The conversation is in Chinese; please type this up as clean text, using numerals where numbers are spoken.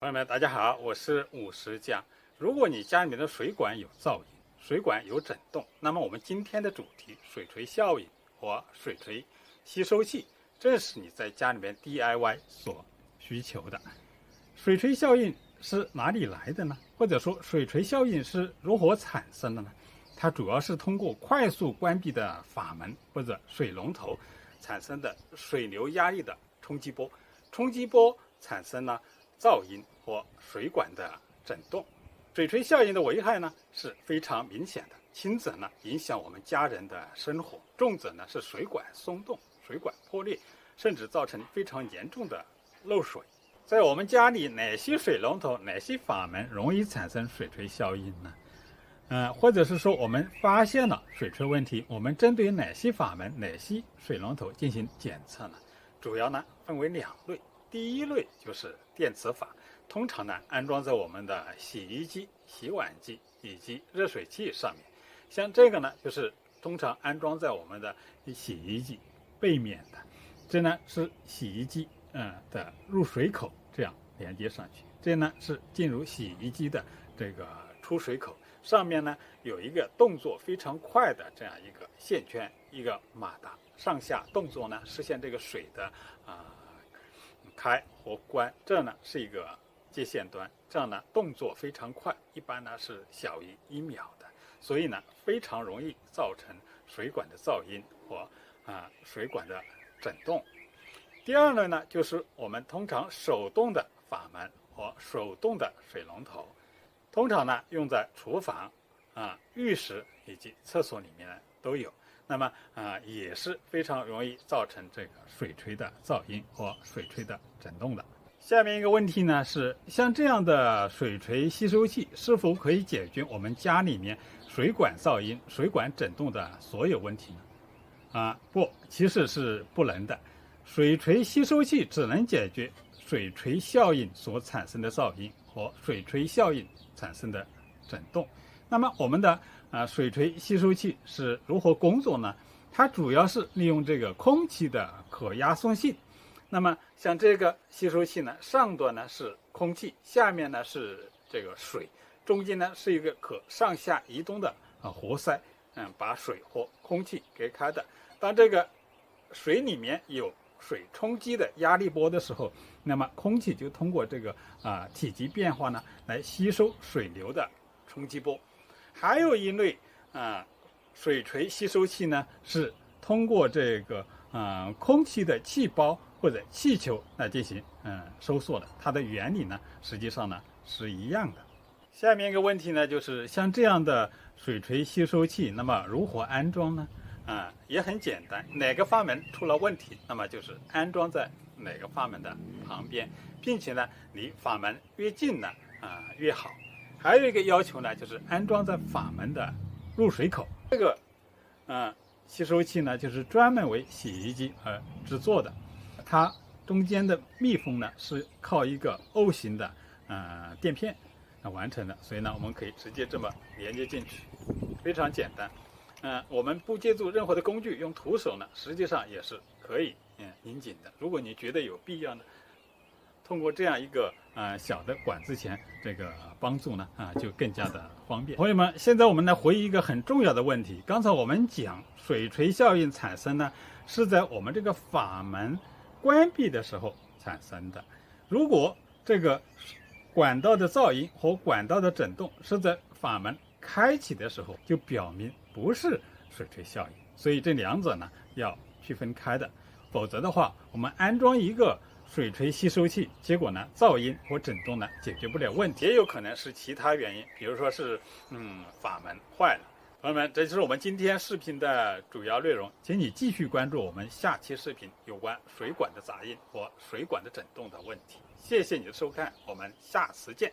朋友们，大家好，我是武石匠。如果你家里面的水管有噪音，水管有震动，那么我们今天的主题水锤效应和水锤吸收器，正是你在家里面 DIY 所需求的。水锤效应是哪里来的呢？或者说水锤效应是如何产生的呢？它主要是通过快速关闭的阀门或者水龙头产生的水流压力的冲击波，冲击波产生了噪音或水管的震动。水锤效应的危害呢是非常明显的，轻则呢影响我们家人的生活，重则呢是水管松动、水管破裂，甚至造成非常严重的漏水。在我们家里，哪些水龙头、哪些阀门容易产生水锤效应呢？或者是说我们发现了水锤问题，我们针对哪些阀门、哪些水龙头进行检测呢？主要呢分为两类。第一类就是电磁阀，通常呢安装在我们的洗衣机、洗碗机以及热水器上面。像这个呢，就是通常安装在我们的洗衣机背面的，这呢是洗衣机的入水口，这样连接上去。这呢是进入洗衣机的这个出水口，上面呢有一个动作非常快的这样一个线圈，一个马达，上下动作呢实现这个水的开和关，这呢是一个接线端，这样呢动作非常快，一般呢是小于1秒的，所以呢非常容易造成水管的噪音和水管的震动。第二类呢就是我们通常手动的阀门和手动的水龙头，通常呢用在厨房、浴室以及厕所里面呢都有。那么也是非常容易造成这个水锤的噪音和水锤的震动的。下面一个问题呢是，像这样的水锤吸收器是否可以解决我们家里面水管噪音、水管震动的所有问题呢？不，其实是不能的。水锤吸收器只能解决水锤效应所产生的噪音和水锤效应产生的震动。那么我们的水锤吸收器是如何工作呢？它主要是利用这个空气的可压缩性。那么像这个吸收器呢，上端呢是空气，下面呢是这个水，中间呢是一个可上下移动的活塞，把水和空气隔开的。当这个水里面有水冲击的压力波的时候，那么空气就通过这个体积变化呢来吸收水流的冲击波。还有一类水锤吸收器呢，是通过这个空气的气包或者气球来进行收缩的，它的原理呢实际上呢是一样的。下面一个问题呢，就是像这样的水锤吸收器，那么如何安装呢？也很简单，哪个阀门出了问题，那么就是安装在哪个阀门的旁边，并且呢离阀门越近呢越好。还有一个要求呢，就是安装在阀门的入水口。这个吸收器呢，就是专门为洗衣机而制作的，它中间的密封呢是靠一个 O 型的垫片完成的，所以呢我们可以直接这么连接进去，非常简单。我们不借助任何的工具，用徒手呢实际上也是可以拧紧的。如果你觉得有必要呢，通过这样一个小的管子钳这个帮助呢就更加的方便。朋友们，现在我们来回忆一个很重要的问题。刚才我们讲水锤效应产生呢是在我们这个阀门关闭的时候产生的。如果这个管道的噪音和管道的震动是在阀门开启的时候，就表明不是水锤效应。所以这两者呢要区分开的，否则的话，我们安装一个水锤吸收器，结果呢噪音和震动呢解决不了问题，也有可能是其他原因，比如说是阀门坏了。朋友们，这就是我们今天视频的主要内容，请你继续关注我们下期视频有关水管的杂音和水管的震动的问题。谢谢你的收看，我们下次见。